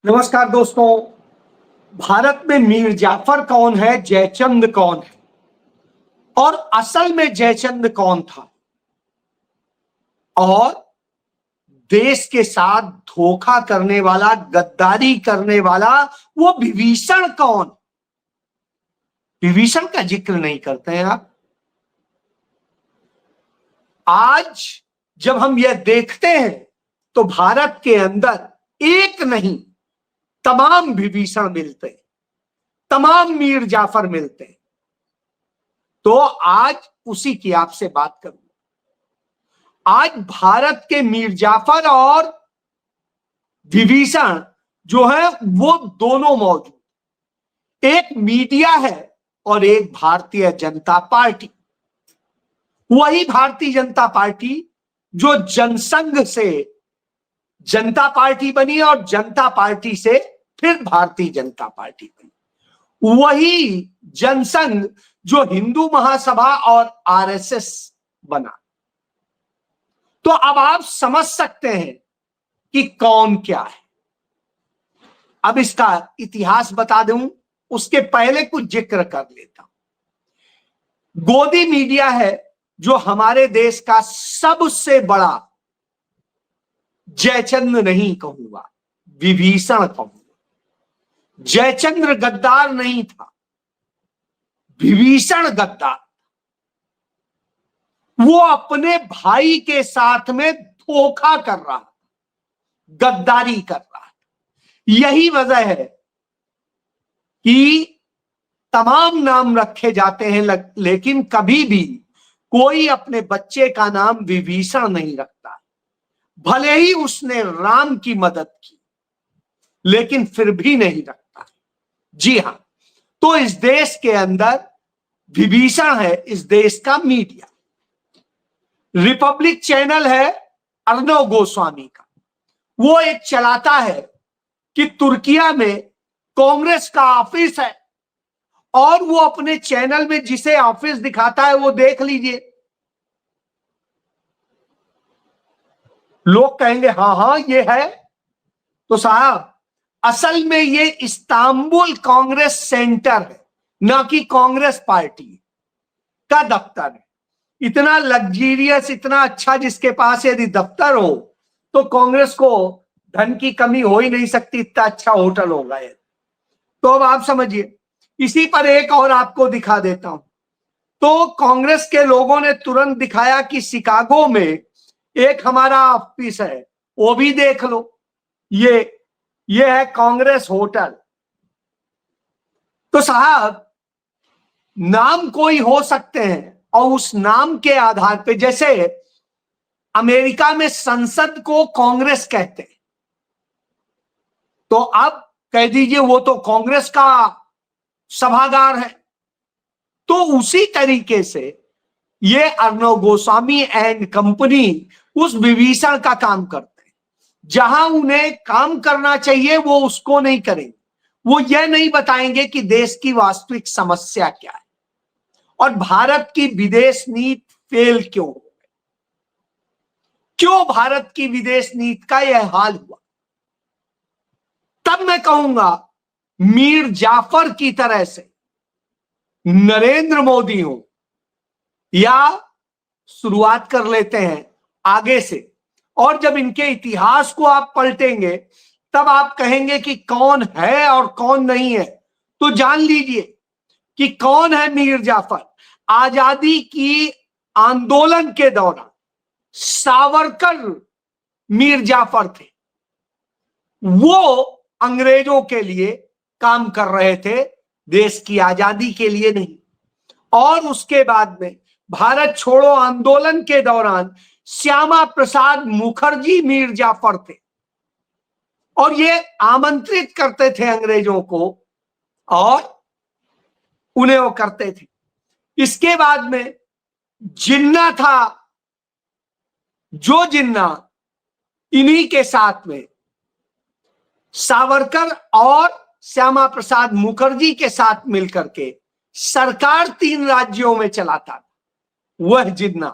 नमस्कार दोस्तों। भारत में मीर जाफर कौन है, जयचंद कौन है और असल में जयचंद कौन था और देश के साथ धोखा करने वाला, गद्दारी करने वाला वो विभीषण कौन? विभीषण का जिक्र नहीं करते हैं आप। आज जब हम यह देखते हैं तो भारत के अंदर एक नहीं तमाम विभीषण मिलते हैं, तमाम मीर जाफर मिलते हैं। तो आज उसी की आपसे बात करूंगा। आज भारत के मीर जाफर और विभीषण जो है वो दोनों मौजूद। एक मीडिया है और एक भारतीय जनता पार्टी। वही भारतीय जनता पार्टी जो जनसंघ से जनता पार्टी बनी और जनता पार्टी से फिर भारतीय जनता पार्टी बनी। वही जनसंघ जो हिंदू महासभा और आरएसएस बना। तो अब आप समझ सकते हैं कि कौन क्या है। अब इसका इतिहास बता दूं, उसके पहले कुछ जिक्र कर लेता हूं। गोदी मीडिया है जो हमारे देश का सबसे बड़ा, जयचंद नहीं कहूंगा, विभीषण कहूंगा। जयचंद्र गद्दार नहीं था, विभीषण गद्दार। वो अपने भाई के साथ में धोखा कर रहा था, गद्दारी कर रहा था। यही वजह है कि तमाम नाम रखे जाते हैं, लेकिन कभी भी कोई अपने बच्चे का नाम विभीषण नहीं रखता। भले ही उसने राम की मदद की, लेकिन फिर भी नहीं रखता। जी हां, तो इस देश के अंदर विभीषण है इस देश का मीडिया। रिपब्लिक चैनल है अर्णव गोस्वामी का। वो एक चलाता है कि तुर्किया में कांग्रेस का ऑफिस है और वो अपने चैनल में जिसे ऑफिस दिखाता है वो देख लीजिए। लोग कहेंगे हाँ हाँ ये है, तो साहब असल में ये इस्तांबुल कांग्रेस सेंटर है, ना कि कांग्रेस पार्टी का दफ्तर है। इतना लग्जीरियस, इतना अच्छा जिसके पास यदि दफ्तर हो तो कांग्रेस को धन की कमी हो ही नहीं सकती, इतना अच्छा होटल होगा ये। तो अब आप समझिए। इसी पर एक और आपको दिखा देता हूं। तो कांग्रेस के लोगों ने तुरंत दिखाया कि शिकागो में एक हमारा ऑफिस है, वो भी देख लो। ये है कांग्रेस होटल। तो साहब नाम कोई हो सकते हैं और उस नाम के आधार पे, जैसे अमेरिका में संसद को कांग्रेस कहते हैं, तो अब कह दीजिए वो तो कांग्रेस का सभागार है। तो उसी तरीके से ये अर्णव गोस्वामी एंड कंपनी उस विभीषण का काम करते हैं। जहां उन्हें काम करना चाहिए वो उसको नहीं करेंगे। वो ये नहीं बताएंगे कि देश की वास्तविक समस्या क्या है और भारत की विदेश नीति फेल क्यों हो गई, क्यों भारत की विदेश नीति का यह हाल हुआ। तब मैं कहूंगा मीर जाफर की तरह से नरेंद्र मोदी हो, या शुरुआत कर लेते हैं आगे से, और जब इनके इतिहास को आप पलटेंगे तब आप कहेंगे कि कौन है और कौन नहीं है। तो जान लीजिए कि कौन है मीर जाफर। आजादी की आंदोलन के दौरान सावरकर मीर जाफर थे। वो अंग्रेजों के लिए काम कर रहे थे, देश की आजादी के लिए नहीं। और उसके बाद में भारत छोड़ो आंदोलन के दौरान श्यामा प्रसाद मुखर्जी मीर जाफर थे और ये आमंत्रित करते थे अंग्रेजों को और उन्हें वो करते थे। इसके बाद में जिन्ना था, जो जिन्ना इन्हीं के साथ में सावरकर और श्यामा प्रसाद मुखर्जी के साथ मिलकर के सरकार 3 राज्यों में चलाता था, वह जिन्ना।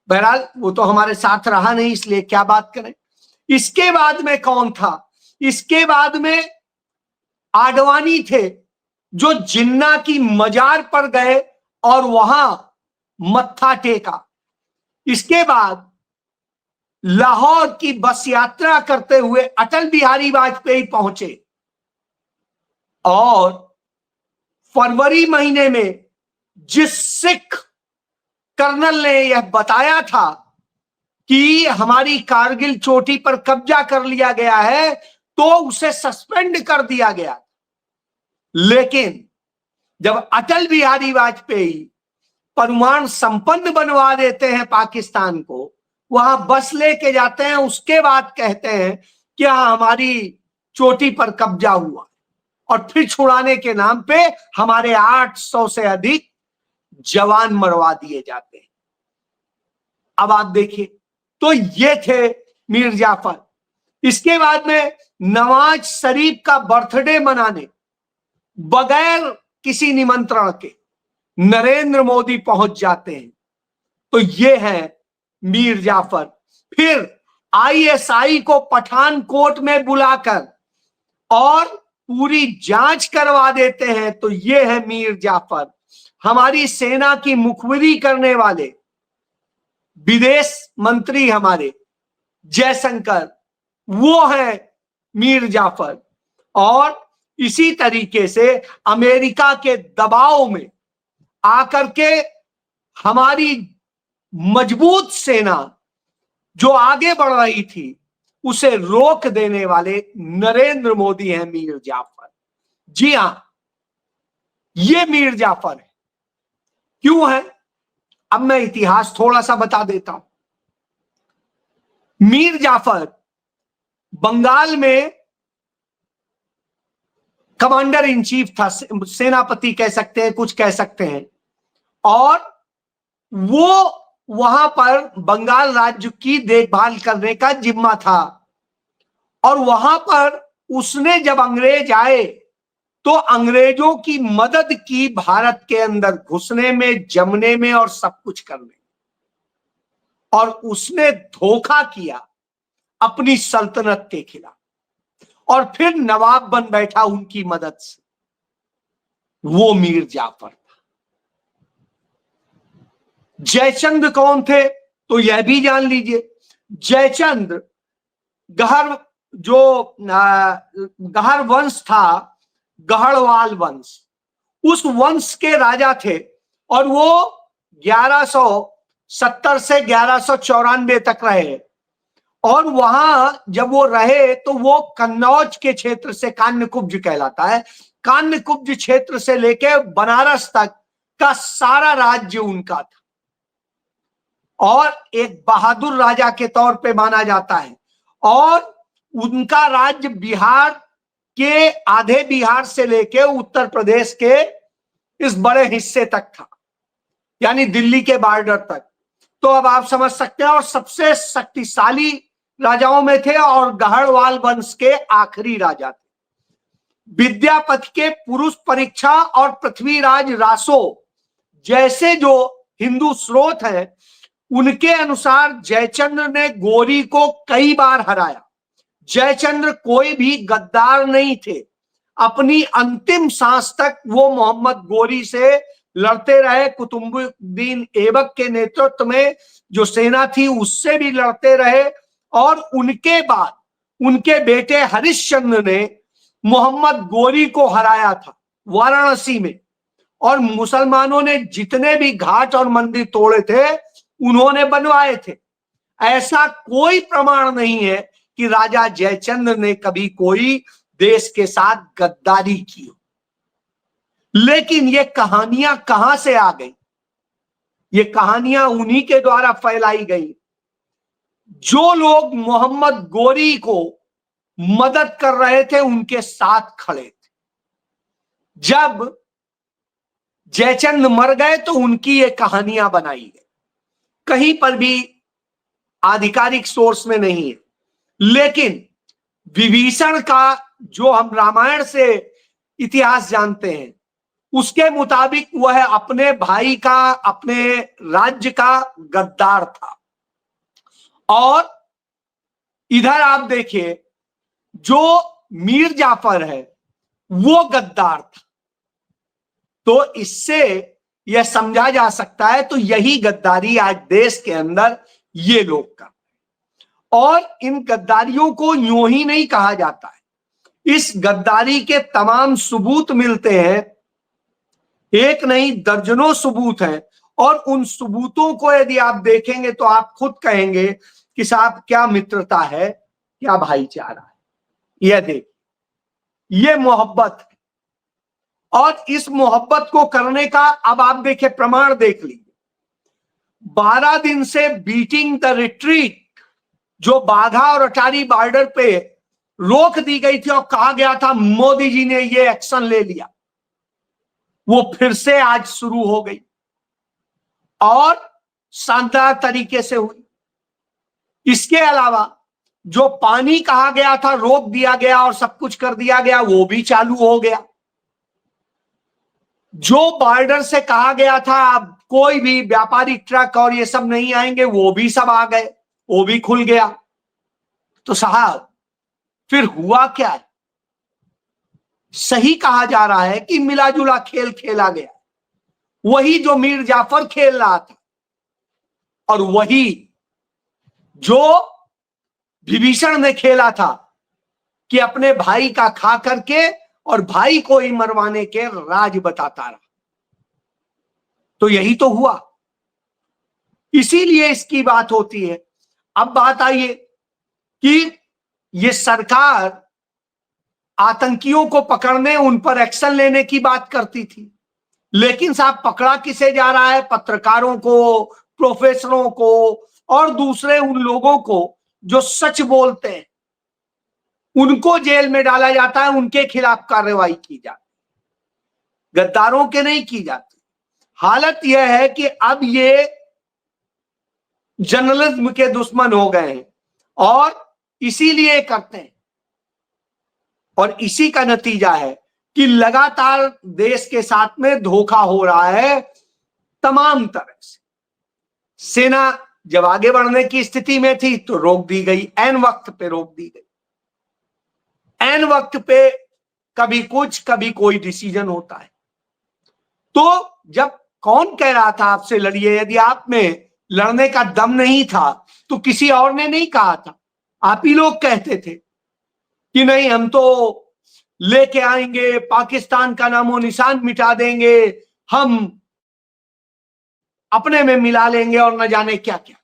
बहरहाल वो तो हमारे साथ रहा नहीं, इसलिए क्या बात करें। इसके बाद में कौन था? इसके बाद में आडवाणी थे जो जिन्ना की मजार पर गए और वहां मत्था टेका। इसके बाद लाहौर की बस यात्रा करते हुए अटल बिहारी वाजपेयी पहुंचे और फरवरी महीने में जिस सिख कर्नल ने यह बताया था कि हमारी कारगिल चोटी पर कब्जा कर लिया गया है, तो उसे सस्पेंड कर दिया गया। लेकिन जब अटल बिहारी वाजपेयी परमाणु संपन्न बनवा देते हैं पाकिस्तान को, वहां बस लेके जाते हैं, उसके बाद कहते हैं कि हाँ हमारी चोटी पर कब्जा हुआ, और फिर छुड़ाने के नाम पे हमारे 800 से अधिक जवान मरवा दिए जाते हैं। अब आप देखिए, तो ये थे मीर जाफर। इसके बाद में नवाज शरीफ का बर्थडे मनाने बगैर किसी निमंत्रण के नरेंद्र मोदी पहुंच जाते हैं, तो ये है मीर जाफर। फिर आईएसआई को पठानकोट में बुलाकर और पूरी जांच करवा देते हैं, तो ये है मीर जाफर। हमारी सेना की मुखबिरी करने वाले विदेश मंत्री हमारे जयशंकर, वो है मीर जाफर। और इसी तरीके से अमेरिका के दबाव में आकर के हमारी मजबूत सेना जो आगे बढ़ रही थी उसे रोक देने वाले नरेंद्र मोदी हैं मीर जाफर। जी हां, ये मीर जाफर है। क्यों है? अब मैं इतिहास थोड़ा सा बता देता हूं। मीर जाफर बंगाल में कमांडर इन चीफ था, सेनापति कह सकते हैं, कुछ कह सकते हैं, और वो वहां पर बंगाल राज्य की देखभाल करने का जिम्मा था। और वहां पर उसने जब अंग्रेज आए तो अंग्रेजों की मदद की भारत के अंदर घुसने में, जमने में और सब कुछ करने में, और उसने धोखा किया अपनी सल्तनत के खिलाफ, और फिर नवाब बन बैठा उनकी मदद से। वो मीर जाफर था। जयचंद्र कौन थे? तो यह भी जान लीजिए। जयचंद्र गहर, जो गहर वंश था, गहड़वाल वंश, उस वंश के राजा थे, और वो 1170 से 1194 तक रहे। और वहां जब वो रहे तो वो कन्नौज के क्षेत्र से, कान्यकुब्ज कहलाता है, कान्यकुब्ज क्षेत्र से लेके बनारस तक का सारा राज्य उनका था, और एक बहादुर राजा के तौर पे माना जाता है। और उनका राज्य बिहार के, आधे बिहार से लेके उत्तर प्रदेश के इस बड़े हिस्से तक था, यानी दिल्ली के बॉर्डर तक। तो अब आप समझ सकते हैं, और सबसे शक्तिशाली राजाओं में थे, और गहड़वाल वंश के आखिरी राजा थे। विद्यापति के पुरुष परीक्षा और पृथ्वीराज रासो जैसे जो हिंदू स्रोत हैं, उनके अनुसार जयचंद्र ने गोरी को कई बार हराया। जयचंद्र कोई भी गद्दार नहीं थे। अपनी अंतिम सांस तक वो मोहम्मद गोरी से लड़ते रहे। कुतुबुद्दीन ऐबक के नेतृत्व में जो सेना थी उससे भी लड़ते रहे, और उनके बाद उनके बेटे हरिश्चंद्र ने मोहम्मद गोरी को हराया था वाराणसी में। और मुसलमानों ने जितने भी घाट और मंदिर तोड़े थे उन्होंने बनवाए थे। ऐसा कोई प्रमाण नहीं है कि राजा जयचंद्र ने कभी कोई देश के साथ गद्दारी की हो। लेकिन ये कहानियां कहां से आ गई? ये कहानियां उन्हीं के द्वारा फैलाई गई जो लोग मोहम्मद गोरी को मदद कर रहे थे, उनके साथ खड़े थे। जब जयचंद्र मर गए तो उनकी ये कहानियां बनाई गई, कहीं पर भी आधिकारिक सोर्स में नहीं है। लेकिन विभीषण का जो हम रामायण से इतिहास जानते हैं उसके मुताबिक वह अपने भाई का, अपने राज्य का गद्दार था। और इधर आप देखिए जो मीर जाफर है वो गद्दार था। तो इससे यह समझा जा सकता है, तो यही गद्दारी आज देश के अंदर ये लोग कर, और इन गद्दारियों को यूं ही नहीं कहा जाता है। इस गद्दारी के तमाम सबूत मिलते हैं, एक नहीं दर्जनों सबूत हैं, और उन सबूतों को यदि आप देखेंगे तो आप खुद कहेंगे कि साहब क्या मित्रता है, क्या भाईचारा है। यह देख, ये मोहब्बत है, और इस मोहब्बत को करने का अब आप देखिए प्रमाण देख लीजिए। 12 दिन से बीटिंग द रिट्रीट, जो बाघा और अटारी बॉर्डर पे रोक दी गई थी और कहा गया था मोदी जी ने ये एक्शन ले लिया, वो फिर से आज शुरू हो गई और शानदार तरीके से हुई। इसके अलावा जो पानी कहा गया था रोक दिया गया और सब कुछ कर दिया गया, वो भी चालू हो गया। जो बॉर्डर से कहा गया था अब कोई भी व्यापारी ट्रक और ये सब नहीं आएंगे, वो भी सब आ गए, वो भी खुल गया। तो साहब फिर हुआ क्या है? सही कहा जा रहा है कि मिला जुला खेल खेला गया, वही जो मीर जाफर खेल रहा था, और वही जो विभीषण ने खेला था कि अपने भाई का खा करके और भाई को ही मरवाने के राज बताता रहा। तो यही तो हुआ, इसीलिए इसकी बात होती है। अब बात आइए कि ये सरकार आतंकियों को पकड़ने, उन पर एक्शन लेने की बात करती थी, लेकिन साहब पकड़ा किसे जा रहा है? पत्रकारों को, प्रोफेसरों को और दूसरे उन लोगों को जो सच बोलते हैं, उनको जेल में डाला जाता है, उनके खिलाफ कार्रवाई की जाती है, गद्दारों के नहीं की जाती। हालत यह है कि अब ये जर्नलिज्म के दुश्मन हो गए हैं और इसीलिए करते हैं, और इसी का नतीजा है कि लगातार देश के साथ में धोखा हो रहा है तमाम तरह से। सेना जब आगे बढ़ने की स्थिति में थी तो रोक दी गई, एन वक्त पे रोक दी गई। एन वक्त पे कभी कुछ कभी कोई डिसीजन होता है। तो जब कौन कह रहा था आपसे लड़िए? यदि आप में लड़ने का दम नहीं था तो किसी और ने नहीं कहा था, आप ही लोग कहते थे कि नहीं हम तो लेके आएंगे, पाकिस्तान का नामो निशान मिटा देंगे, हम अपने में मिला लेंगे और न जाने क्या क्या।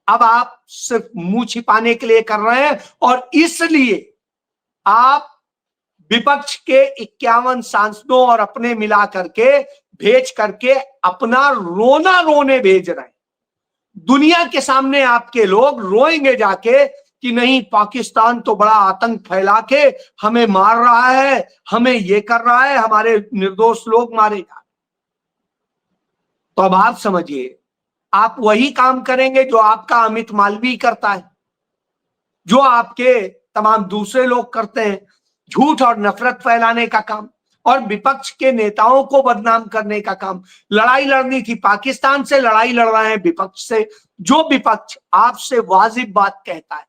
अब आप सिर्फ मुंह छिपाने के लिए कर रहे हैं, और इसलिए आप विपक्ष के 51 सांसदों और अपने मिला करके भेज करके अपना रोना रोने भेज रहे हैं। दुनिया के सामने आपके लोग रोएंगे जाके कि नहीं पाकिस्तान तो बड़ा आतंक फैला के हमें मार रहा है, हमें ये कर रहा है, हमारे निर्दोष लोग मारे जा रहे। तो अब आप समझिए, आप वही काम करेंगे जो आपका अमित मालवीय करता है, जो आपके तमाम दूसरे लोग करते हैं, झूठ और नफरत फैलाने का काम और विपक्ष के नेताओं को बदनाम करने का काम। लड़ाई लड़नी थी पाकिस्तान से, लड़ाई लड़ रहे हैं विपक्ष से। जो विपक्ष आपसे वाजिब बात कहता है,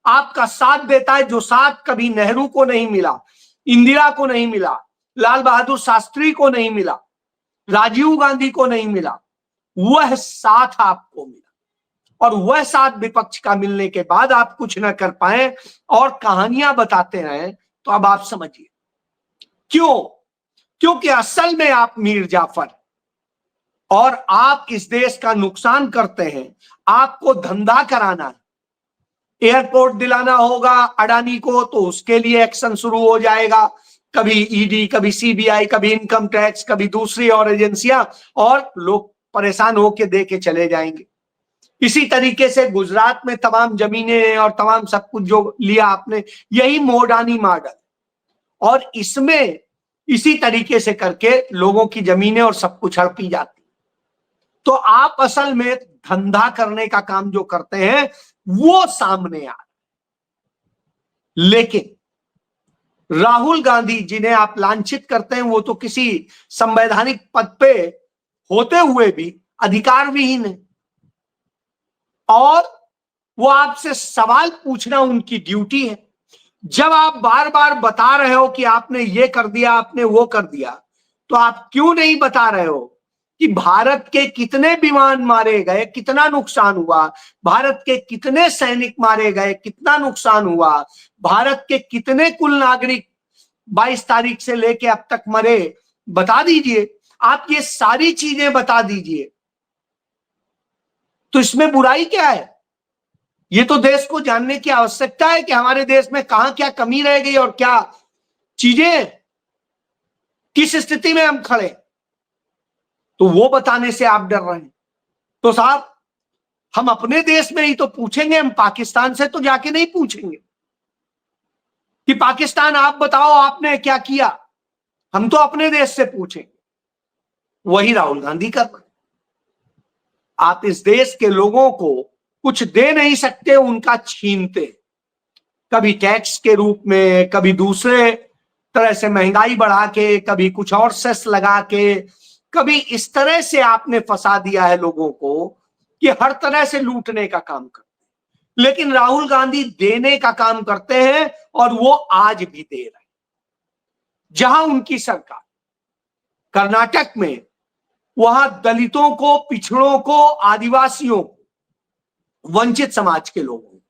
आपका साथ देता है, जो साथ कभी नेहरू को नहीं मिला, इंदिरा को नहीं मिला, लाल बहादुर शास्त्री को नहीं मिला, राजीव गांधी को नहीं मिला, वह साथ आपको मिला। और वह साथ विपक्ष का मिलने के बाद आप कुछ ना कर पाए और कहानियां बताते रहे, तो अब आप समझिए क्यों। क्योंकि असल में आप मीर जाफर, और आप इस देश का नुकसान करते हैं। आपको धंधा कराना है, एयरपोर्ट दिलाना होगा अडानी को, तो उसके लिए एक्शन शुरू हो जाएगा, कभी ईडी, कभी सीबीआई, कभी इनकम टैक्स, कभी दूसरी और एजेंसियां, और लोग परेशान होकर दे के चले जाएंगे। इसी तरीके से गुजरात में तमाम जमीनें और तमाम सब कुछ जो लिया आपने, यही मोडानी मॉडल, और इसमें इसी तरीके से करके लोगों की जमीनें और सब कुछ हड़पी जाती। तो आप असल में धंधा करने का काम जो करते हैं वो सामने आ। लेकिन राहुल गांधी जिन्हें आप लांछित करते हैं, वो तो किसी संवैधानिक पद पे होते हुए भी अधिकार विहीन है, और वो आपसे सवाल पूछना उनकी ड्यूटी है। जब आप बार बार बता रहे हो कि आपने ये कर दिया, आपने वो कर दिया, तो आप क्यों नहीं बता रहे हो कि भारत के कितने विमान मारे गए, कितना नुकसान हुआ, भारत के कितने सैनिक मारे गए, कितना नुकसान हुआ, भारत के कितने कुल नागरिक 22 तारीख से लेके अब तक मरे, बता दीजिए। आप ये सारी चीजें बता दीजिए, तो इसमें बुराई क्या है? ये तो देश को जानने की आवश्यकता है कि हमारे देश में कहां क्या कमी रह गई और क्या चीजें, किस स्थिति में हम खड़े, तो वो बताने से आप डर रहे हैं। तो साहब, हम अपने देश में ही तो पूछेंगे, हम पाकिस्तान से तो जाके नहीं पूछेंगे कि पाकिस्तान आप बताओ आपने क्या किया। हम तो अपने देश से पूछेंगे। वही राहुल गांधी कर रहे हैं। आप इस देश के लोगों को कुछ दे नहीं सकते, उनका छीनते, कभी टैक्स के रूप में, कभी दूसरे तरह से महंगाई बढ़ा के, कभी कुछ और सेस लगा के, कभी इस तरह से आपने फंसा दिया है लोगों को कि हर तरह से लूटने का काम करते हैं। लेकिन राहुल गांधी देने का काम करते हैं और वो आज भी दे रहे हैं। जहां उनकी सरकार कर्नाटक में, वहां दलितों को, पिछड़ों को, आदिवासियों को, वंचित समाज के लोगों को,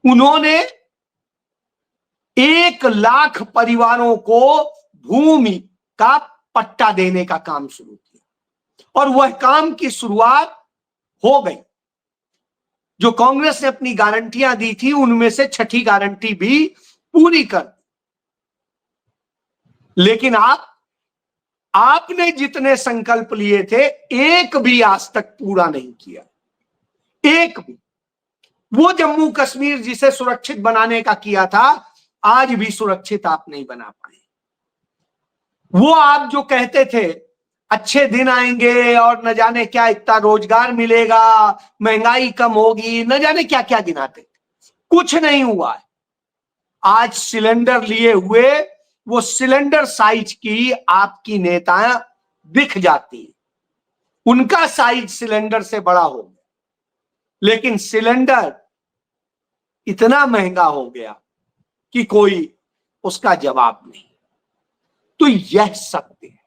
उन्होंने 1 लाख परिवारों को भूमि का पट्टा देने का काम शुरू किया और वह काम की शुरुआत हो गई। जो कांग्रेस ने अपनी गारंटियां दी थी, उनमें से 6ठी गारंटी भी पूरी कर दी। लेकिन आपने जितने संकल्प लिए थे, एक भी आज तक पूरा नहीं किया, एक भी। वो जम्मू कश्मीर जिसे सुरक्षित बनाने का किया था, आज भी सुरक्षित आप नहीं बना पाए। वो आप जो कहते थे अच्छे दिन आएंगे और न जाने क्या, इतना रोजगार मिलेगा, महंगाई कम होगी, न जाने क्या क्या गिनाते थे, कुछ नहीं हुआ है। आज सिलेंडर लिए हुए, वो सिलेंडर साइज की आपकी नेताएं दिख जाती है, उनका साइज सिलेंडर से बड़ा हो गया, लेकिन सिलेंडर इतना महंगा हो गया कि कोई उसका जवाब नहीं। तो यह सत्य है,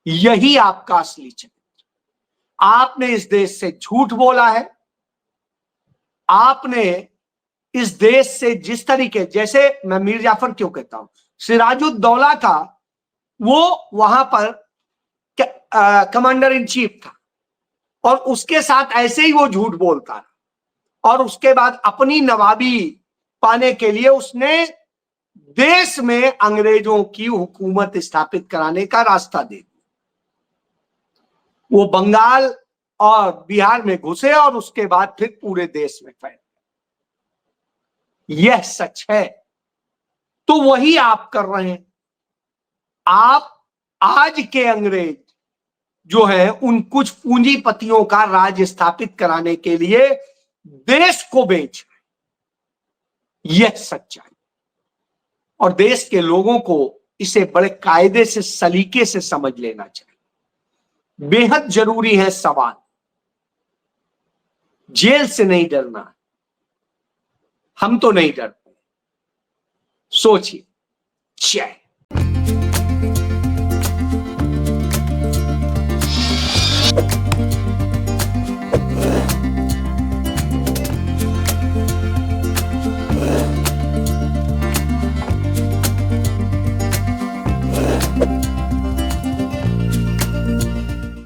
यही आपका असली चरित्र। आपने इस देश से झूठ बोला है। आपने इस देश से जिस तरीके, जैसे मैं मीर जाफर क्यों कहता हूं, सिराजुद्दौला का वो वहां पर कमांडर इन चीफ था और उसके साथ ऐसे ही वो झूठ बोलता रहा और उसके बाद अपनी नवाबी पाने के लिए उसने देश में अंग्रेजों की हुकूमत स्थापित कराने का रास्ता दे दिया। वो बंगाल और बिहार में घुसे और उसके बाद फिर पूरे देश में फैले। यह सच है। तो वही आप कर रहे हैं। आप आज के अंग्रेज जो है, उन कुछ पूंजीपतियों का राज स्थापित कराने के लिए देश को बेच रहे। यह सच्चाई, और देश के लोगों को इसे बड़े कायदे से, सलीके से समझ लेना चाहिए। बेहद जरूरी है सवाल। जेल से नहीं डरना, हम तो नहीं डरते। सोचिए। जय